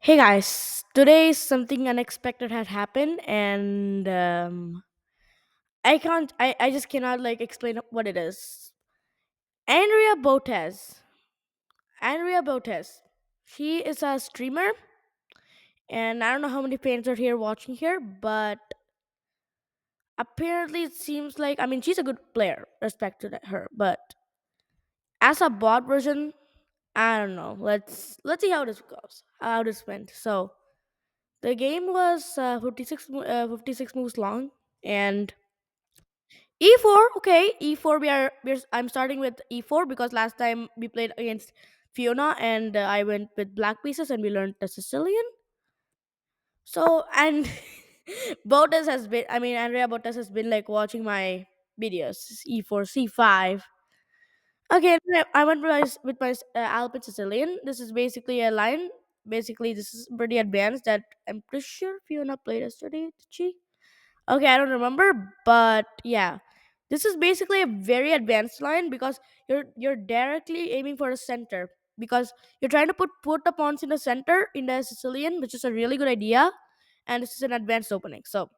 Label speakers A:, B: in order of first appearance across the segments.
A: Hey guys, today something unexpected had happened, and I can't, I just cannot like explain what it is. Andrea Botez, Andrea Botez, she is a streamer, and I don't know how many fans are here watching here, but apparently it seems like she's a good player, respect to her, but as a bot version, I don't know. Let's see how this goes, how this went. So the game was 56 moves long, and E4, okay. E4, I'm starting with E4 because last time we played against Fiona and I went with black pieces and we learned the Sicilian. So, and Andrea Bottas has been like watching my videos. E4, C5. Okay, then I went with my Alpin Sicilian. This is basically a line. Basically, this is pretty advanced that I'm pretty sure Fiona played yesterday. Did she? Okay, I don't remember, but yeah. This is basically a very advanced line because you're directly aiming for the center because you're trying to put the pawns in the center in the Sicilian, which is a really good idea, and this is an advanced opening. So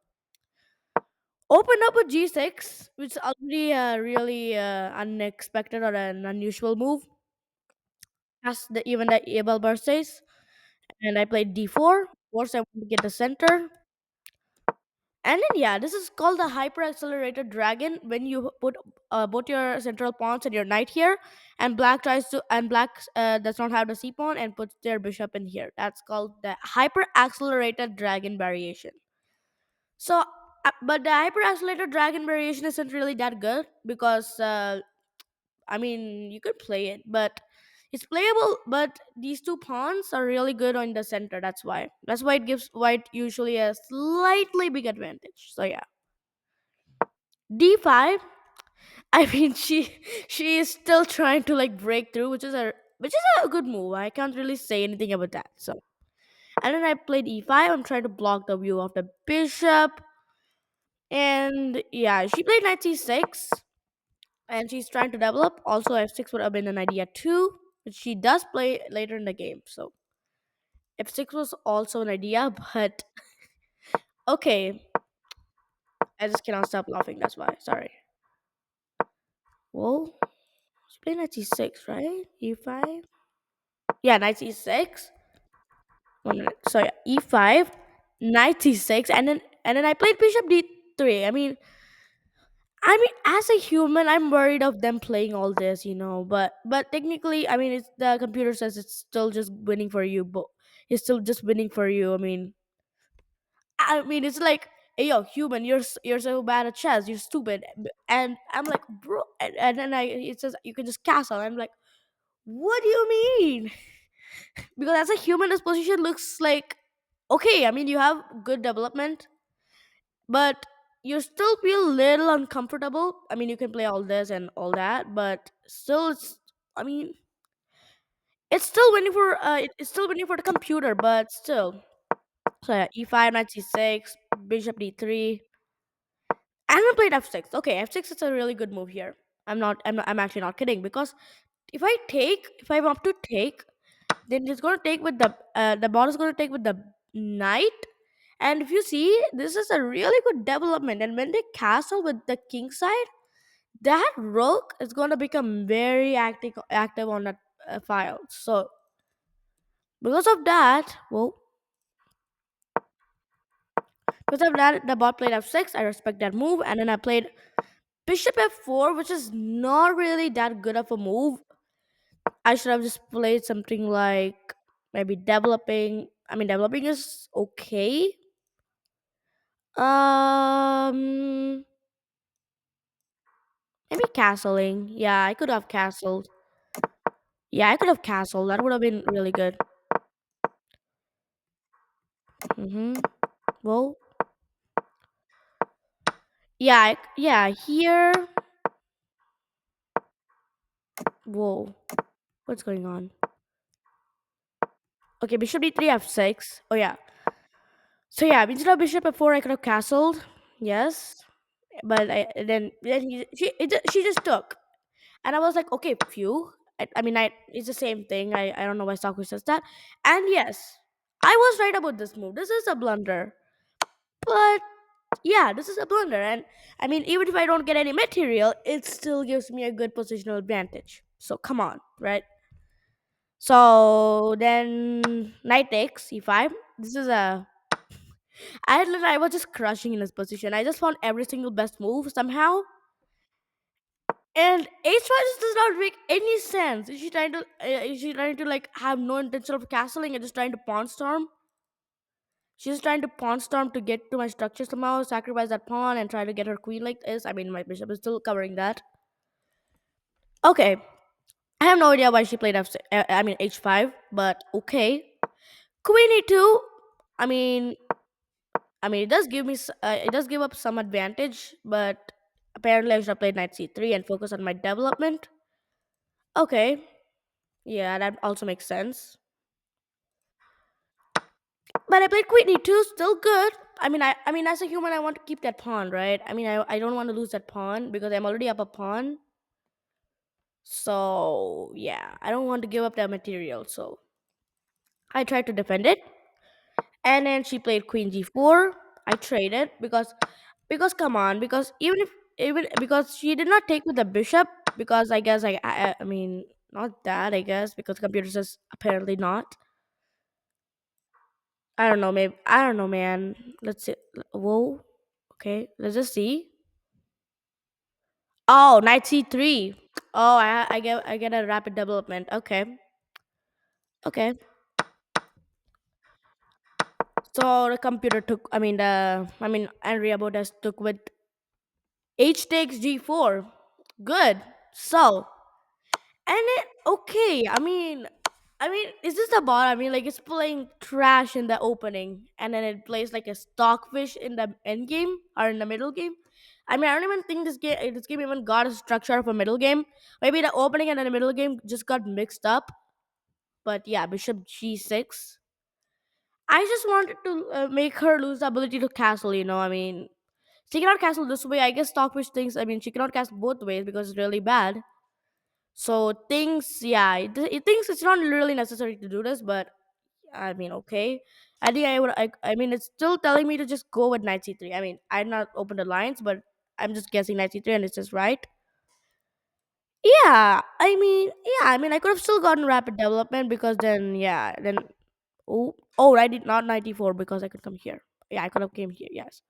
A: open up with G6, which is already a really unexpected or an unusual move, as even the able birthdays. And I played D4. Of course, I want to get the center. And then yeah, this is called the hyper accelerated dragon. When you put both your central pawns and your knight here, and black does not have the c pawn and puts their bishop in here. That's called the hyper accelerated dragon variation. So, but the hyper accelerated dragon variation isn't really that good because you could play it, but it's playable. But these two pawns are really good on the center. That's why it gives white usually a slightly big advantage. So yeah. D5. She is still trying to like break through, which is a good move. I can't really say anything about that. So and then I played E5. I'm trying to block the view of the bishop. And yeah, she played knight C6 and she's trying to develop. Also F6 would have been an idea too, which she does play later in the game. So F6 was also an idea, but okay. I just cannot stop laughing, that's why. Sorry. Whoa. She played knight C6, right? E5. Yeah, knight c6. 1 minute. So yeah, e5, knight c6, and then I played bishop d3. As a human, I'm worried of them playing all this. But technically, it's the computer says it's still just winning for you, but it's still just winning for you. It's like, hey yo, human, you're so bad at chess, you're stupid, and I'm like, bro, and then it says you can just castle. I'm like, what do you mean? Because as a human this position looks like okay. You have good development, but you still feel a little uncomfortable. You can play all this and all that, but still i mean it's still winning for the computer, but still. So yeah, e5, knight c6, bishop d3. I'm gonna play f6. Okay, f6 is a really good move here. I'm actually not kidding, because if I want to take, then it's going to take with the ball is going to take with the knight. And if you see, this is a really good development, and when they castle with the king side, that rook is going to become very active on that file. So because of that, the bot played f6. I respect that move, and then I played bishop f4, which is not really that good of a move. I should have just played something like maybe developing. Developing is okay. Um, Maybe castling. Yeah, I could have castled. Yeah, I could have castled. That would have been really good. Mm-hmm. Well, yeah. Here. Whoa, what's going on? Okay, bishop d3 f6. Oh yeah. So yeah, instead of bishop f4, I could have castled. Yes, but she just took. And I was like, okay, phew. It's the same thing. I don't know why Saku says that. And yes, I was right about this move. This is a blunder. But yeah, this is a blunder. And I mean, even if I don't get any material, it still gives me a good positional advantage. So come on, right? So then knight takes c5. This is a I was just crushing in this position. I just found every single best move somehow. And h5 just does not make any sense. Is she trying to like have no intention of castling and just trying to pawn storm? She's trying to pawn storm to get to my structure somehow, sacrifice that pawn and try to get her queen like this. I mean, my bishop is still covering that. Okay, I have no idea why she played I mean h5, but okay. Queen e2. I mean, it does give it does give up some advantage, but apparently I should have played knight c3 and focus on my development. Okay, yeah, that also makes sense. But I played queen e2, still good. I mean, as a human, I want to keep that pawn, right? I don't want to lose that pawn because I'm already up a pawn. So yeah, I don't want to give up that material. So I tried to defend it, and then she played queen g4. I traded because come on, because even because she did not take with the bishop, because I guess I mean not that, I guess, because computer says apparently not. I don't know, maybe I don't know, man. Let's see. Whoa. Okay, let's just see. Oh, knight c3. Oh, I get a rapid development. Okay, okay. So the computer took. Andrea Botez took with h takes g4. Good. So and it okay. Is this a bot? I mean, like it's playing trash in the opening, and then it plays like a stockfish in the end game or in the middle game. I mean, I don't even think this game even got a structure of a middle game. Maybe the opening and then the middle game just got mixed up. But yeah, bishop g6. I just wanted to make her lose the ability to castle. She cannot castle this way. I guess stockfish thinks. I mean, she cannot castle both ways because it's really bad. So things, yeah, it thinks it's not really necessary to do this, but I mean, okay. I think I mean, it's still telling me to just go with knight c3. I mean, I'm not open the lines, but I'm just guessing knight c3, and it's just right. I could have still gotten rapid development because then, yeah, then oh, I did not 94 because I could come here. Yeah, I could have came here. Yes.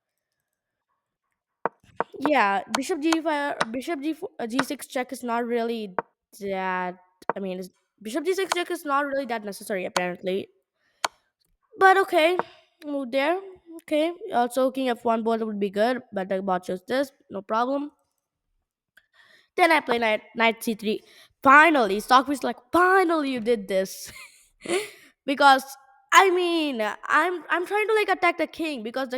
A: Yeah, bishop g5, bishop g6 check is not really that. I mean, bishop g6 check is not really that necessary apparently. But okay, move there. Okay, also king f1 board would be good, but the bot chose this, no problem. Then I play knight c3. Finally, Stockfish like finally you did this, because I'm trying to like attack the king because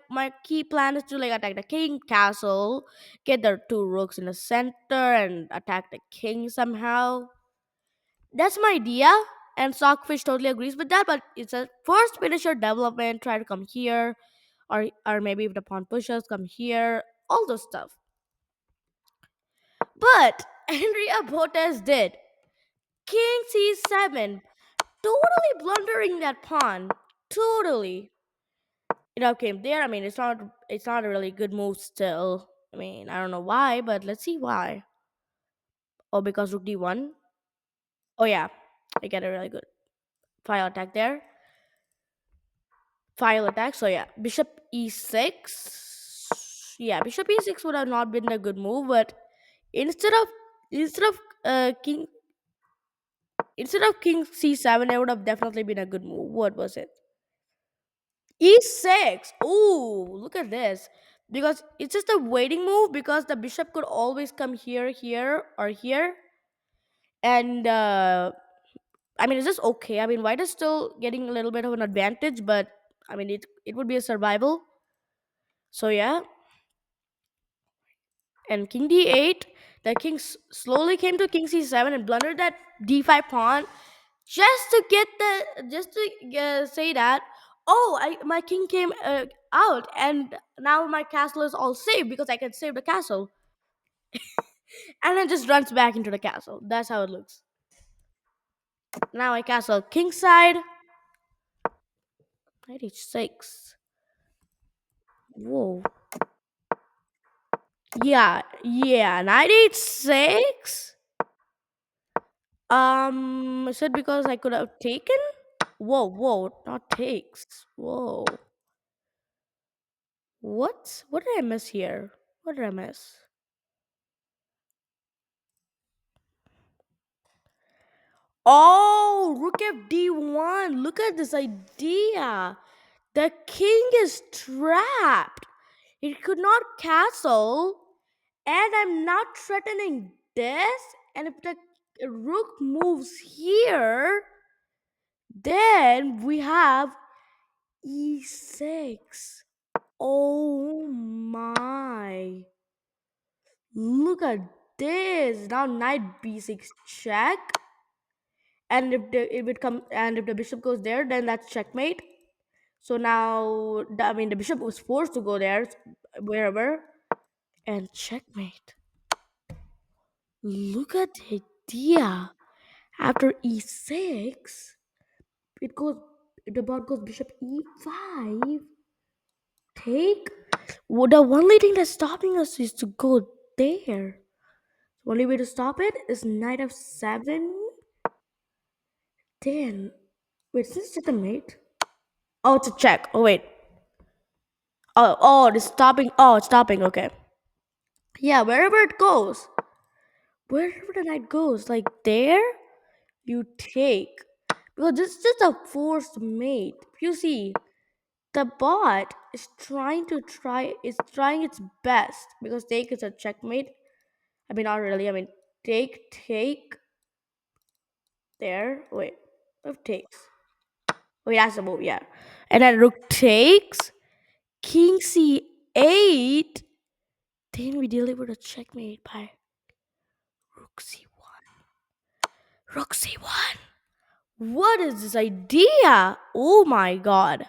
A: my key plan is to like attack the king castle, get the two rooks in the center, and attack the king somehow. That's my idea, and Stockfish totally agrees with that. But it's a first finish your development. Try to come here, or maybe if the pawn pushes, come here. All those stuff. But Andrea Botez did King C7, totally blundering that pawn. Totally. It all came there. I mean, it's not a really good move still. I mean, I don't know why, but let's see why. Oh, because Rook D1. Oh yeah, I get a really good file attack there. File attack. So yeah, Bishop E6. Yeah, Bishop E6 would have not been a good move, but instead of instead of uh King instead of King C7, it would have definitely been a good move. What was it? E6. Ooh, look at this. Because it's just a waiting move because the bishop could always come here, here, or here. And it's just okay. I mean, white is still getting a little bit of an advantage, but it would be a survival. So yeah, and king d8. The king slowly came to king c7 and blundered that d5 pawn just to say that, oh, my king came out, and now my castle is all safe because I can save the castle, and then just runs back into the castle. That's how it looks. Now I castle king side. Knight h6. Whoa. Yeah, yeah. Knight h6. Is it because I could have taken? Whoa, whoa, not takes. Whoa. What? What did I miss here? What did I miss? Oh, rook f d1. Look at this idea. The king is trapped. It could not castle. And I'm not threatening this. And if the rook moves here, then we have e6. Oh my. Look at this. Now knight b6 check. And if the bishop goes there, then that's checkmate. So now I mean the bishop was forced to go there wherever and checkmate. Look at the idea. After e6, it goes the board goes bishop e5. Take. Well, the only thing that's stopping us is to go there. The only way to stop it is knight f7. Then wait, is this just a mate? Oh, it's a check. Oh wait. Oh, it's stopping. Oh, it's stopping. Okay. Yeah, wherever it goes, wherever the knight goes, like there, you take. Because this is just a forced mate. You see, the bot is it's trying its best because take is a checkmate. I mean, not really. I mean, take there. Wait, what takes? Wait, that's the move, yeah. And then rook takes, king c8. Then we deliver the checkmate by rook c1. Rook c1. What is this idea? Oh my god.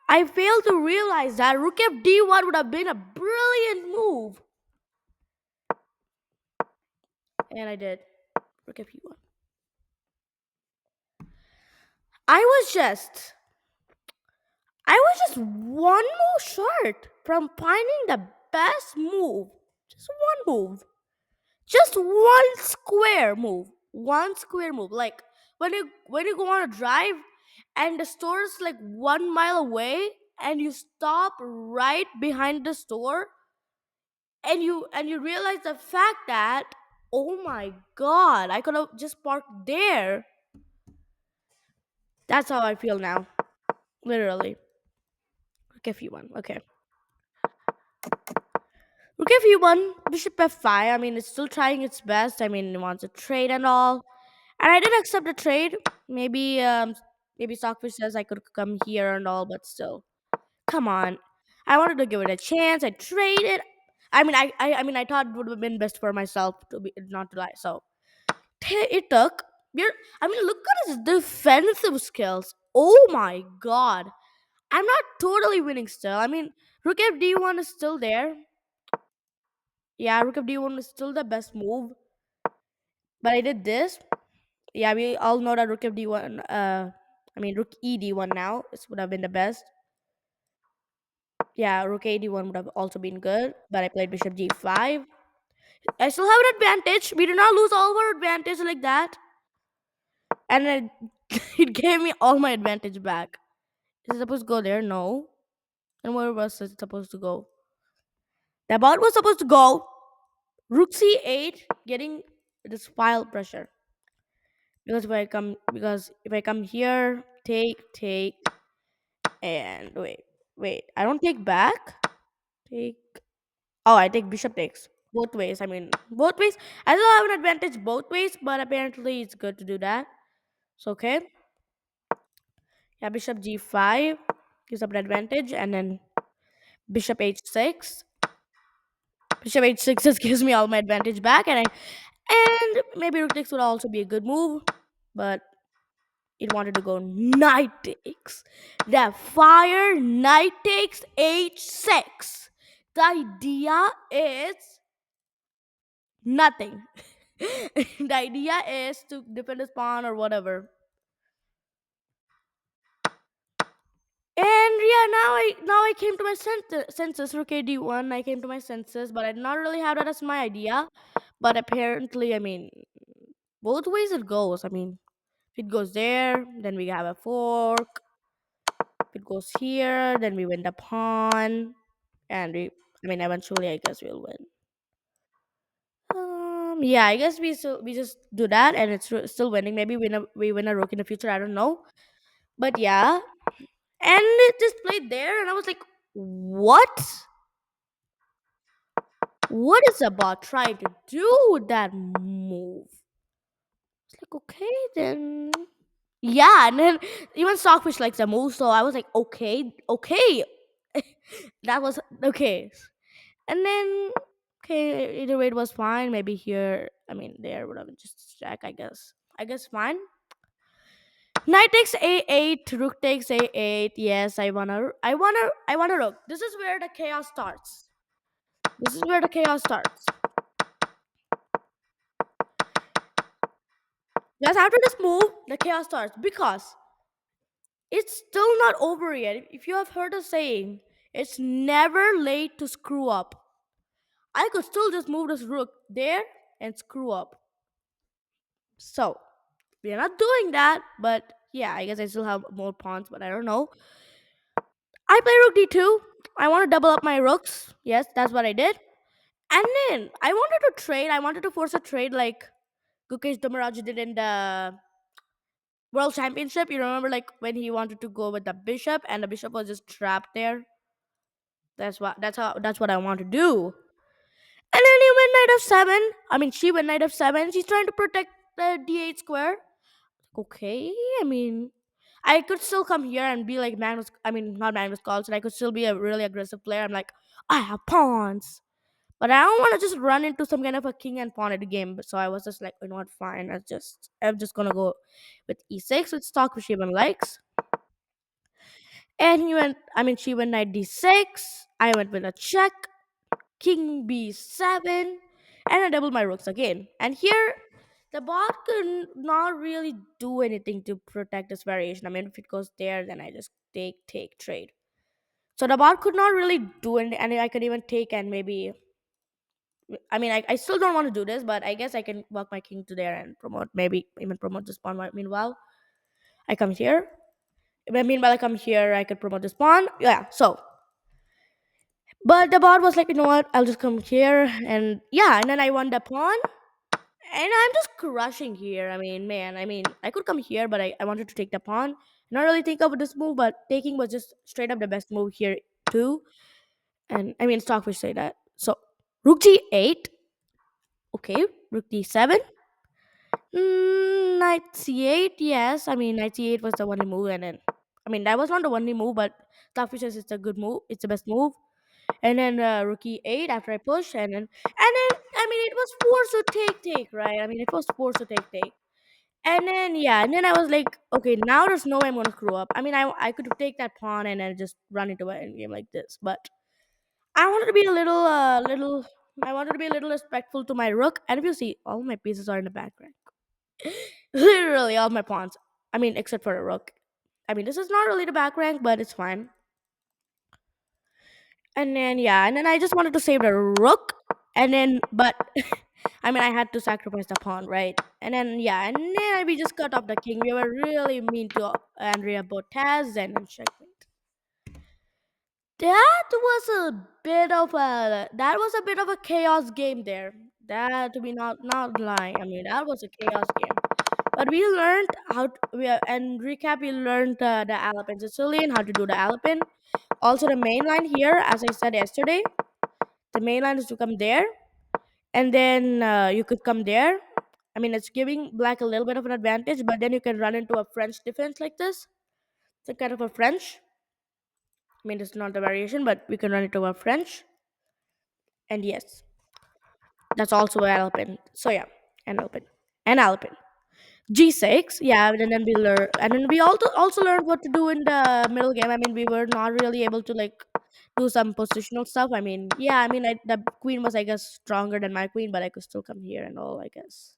A: I failed to realize that rook f d1 would have been a brilliant move. And I did. Rook f e1. I was just one move short from finding the best move. Just one move. Just one square move. One square move. Like when you go on a drive and the store is like 1 mile away and you stop right behind the store and you realize the fact that oh my god, I could have just parked there. That's how I feel now. Literally. Rook f1. Okay. Rook f1, bishop f5. I mean, it's still trying its best. I mean, it wants a trade and all. And I did accept the trade. Maybe Stockfish says I could come here and all, but still, come on. I wanted to give it a chance. I traded. I thought it would have been best for myself to be not to lie. So it took. I mean, look at his defensive skills. Oh my god! I'm not totally winning still. I mean, Rook f d1 is still there. Yeah, Rook of D1 is still the best move. But I did this. Yeah, we all know that Rook of D1, Rook ED1 now. This would have been the best. Yeah, Rook AD1 would have also been good. But I played Bishop G5. I still have an advantage. We did not lose all of our advantage like that. And it gave me all my advantage back. Is it supposed to go there? No. And where was it supposed to go? The ball was supposed to go. Rook C8, getting this file pressure. Because if I come here, take, and wait. I don't take back. Take. Oh, I take bishop takes both ways. I mean, both ways. I still have an advantage both ways, but apparently it's good to do that. So okay, yeah, bishop g5 gives up an advantage, and then bishop h6. Bishop h6 just gives me all my advantage back, and maybe rook takes would also be a good move, but it wanted to go knight takes. The fire knight takes h6. The idea is nothing. The idea is to defend his pawn or whatever. yeah, now I came to my senses. Rook a d1. I came to my senses, but I did not really have that as my idea. But apparently, I mean, both ways it goes. I mean, if it goes there, then we have a fork. If it goes here, then we win the pawn, and I mean, eventually, I guess we'll win. Yeah, I guess we just do that, and it's still winning. Maybe we win a rook in the future. I don't know, but yeah, and it just played there, and I was like, what? What is the bot trying to do with that move? It's like, okay, then. Yeah, and then even Stockfish likes the move, so I was like, okay, okay. That was okay. And then, okay, either way, it was fine. Maybe here, I mean, there would have been just check, I guess. I guess fine. Knight takes a8, rook takes a8. Yes, I wanna rook. This is where the chaos starts. This is where the chaos starts. Just after this move, the chaos starts because it's still not over yet. If you have heard the saying, it's never late to screw up. I could still just move this rook there and screw up. So, we are not doing that, but yeah, I guess I still have more pawns, but I don't know. I play rook d2. I want to double up my rooks. Yes, that's what I did. And then I wanted to trade. I wanted to force a trade like Gukesh Domaraja did in the World Championship. You remember, like when he wanted to go with the bishop, and the bishop was just trapped there. That's what I want to do. And then he went knight f7. I mean, she went knight f7. She's trying to protect the d8 square. Okay, I mean, I could still come here and be like Magnus. I mean, not Magnus Carlsen. I could still be a really aggressive player. I'm like, I have pawns, but I don't want to just run into some kind of a king and pawn at the game. So I was just like, you know what, fine. I'm just gonna go with e6 with stock which Shivan likes. And he went. I mean, she went knight d6. I went with a check, king b7, and I doubled my rooks again. And here, the bot could not really do anything to protect this variation. I mean, if it goes there, then I just take trade. So the bot could not really do anything, and I could even take and maybe. I mean, I still don't want to do this, but I guess I can walk my king to there and promote, maybe even promote this pawn. Meanwhile, I come here. Meanwhile, I come here, I could promote this pawn. Yeah, so. But the bot was like, you know what, I'll just come here, and yeah, and then I won the pawn. And I'm just crushing here. I mean, man, I mean, I could come here, but I wanted to take the pawn. Not really think of this move, but taking was just straight up the best move here, too. And I mean, Stockfish say that. So, rook g8. Okay, rook d7. Knight c8. Yes, I mean, knight c8 was the only move. And then, I mean, that was not the only move, but Stockfish says it's a good move. It's the best move. And then rook e8 after I push. And then, I mean, it was forced to take, right? I mean, it was forced to take. And then yeah, and then I was like, okay, now there's no way I'm gonna screw up. I mean, I could take that pawn and then just run into an endgame like this, but I wanted to be a little. I wanted to be a little respectful to my rook. And if you see, all my pieces are in the background. Literally, all my pawns. I mean, except for a rook. I mean, this is not really the back rank, but it's fine. And then yeah, and then I just wanted to save the rook, and then but I mean I had to sacrifice the pawn, right? And then yeah, and then we just cut off the king. We were really mean to Andrea Botez, and then checkmate. That was a bit of a chaos game there. That to be not lying. I mean that was a chaos game. But we learned and recap. We learned the Alapin Sicilian, how to do the Alapin. Also the main line here, as I said yesterday. The main line is to come there, and then you could come there. I mean, it's giving black a little bit of an advantage, but then you can run into a French defense like this. It's a kind of a French. I mean, it's not a variation, but we can run into a French. And yes, that's also an Alpin. So yeah, an Alpin. An Alpin. G6, yeah, and then we learn, and then we also learned what to do in the middle game. I mean, we were not really able to like do some positional stuff. I mean, yeah, I mean, the queen was, I guess, stronger than my queen, but I could still come here and all, I guess.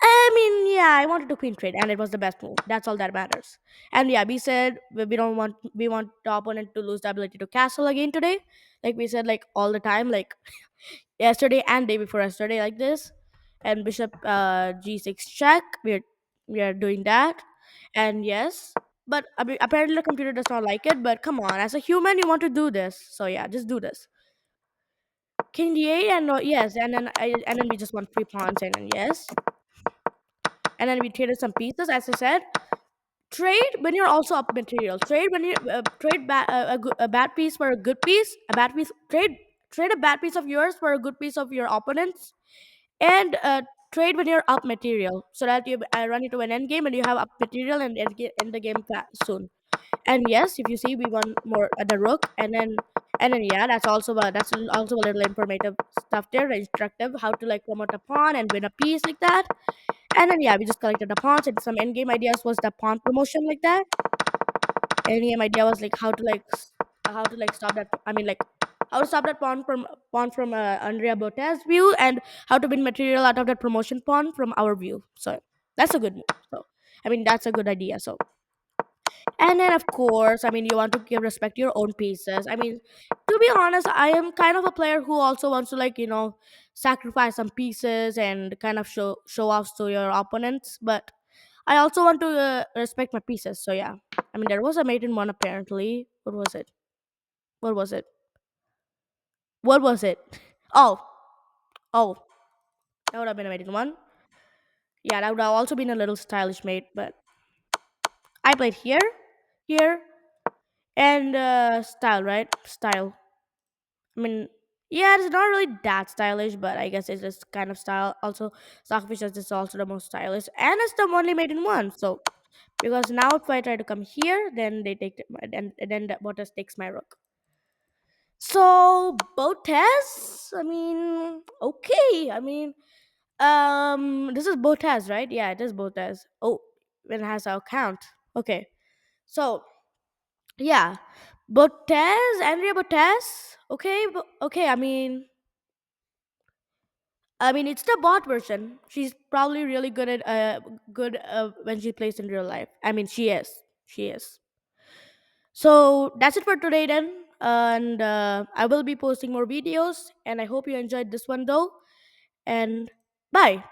A: I mean, yeah, I wanted to queen trade, and it was the best move. That's all that matters. And yeah, we said we don't want we want the opponent to lose the ability to castle again today. Like we said, like all the time, like yesterday and day before yesterday, like this. And bishop g6 check. We are doing that, and yes. But I mean, apparently the computer does not like it. But come on, as a human, you want to do this, so yeah, just do this. King d8 and yes, and then we just want three pawns and then yes, and then we traded some pieces. As I said, trade when you're also up material. Trade when you a bad piece for a good piece. A bad piece. Trade a bad piece of yours for a good piece of your opponent's, and trade when you're up material so that you run into an end game and you have up material and end the game soon. And yes, if you see, we won more at the rook, and then yeah, that's also a little informative stuff there, instructive how to like promote a pawn and win a piece like that. And then yeah, we just collected the pawns, and some end game ideas was the pawn promotion like that. And yeah, my idea was like how to like stop that. I mean like how to stop that pawn from Andrea Botez view, and how to win material out of that promotion pawn from our view. So that's a good move. So I mean that's a good idea. So and then, of course, I mean, you want to give respect to your own pieces. I mean, to be honest, I am kind of a player who also wants to, like, sacrifice some pieces and kind of show off to your opponents. But I also want to respect my pieces. So, yeah. I mean, there was a mate in one apparently. What was it? What was it? What was it? Oh, oh, that would have been a mate in one. Yeah, that would have also been a little stylish mate. But I played here, and style, right? Style. I mean, yeah, it's not really that stylish, but I guess it's just kind of style. Also, Stockfish is also the most stylish, and it's the only made in one. So, because now if I try to come here, then they take and then the Bottas takes my rook. So Botez, I mean, okay, I mean, this is Botez, right? Yeah, it is Botez. Oh, it has our account. Okay, so yeah, Botez, Andrea Botez. Okay, okay. I mean, it's the bot version. She's probably really good when she plays in real life. I mean, she is. She is. So that's it for today then. And I will be posting more videos. And I hope you enjoyed this one though. And bye.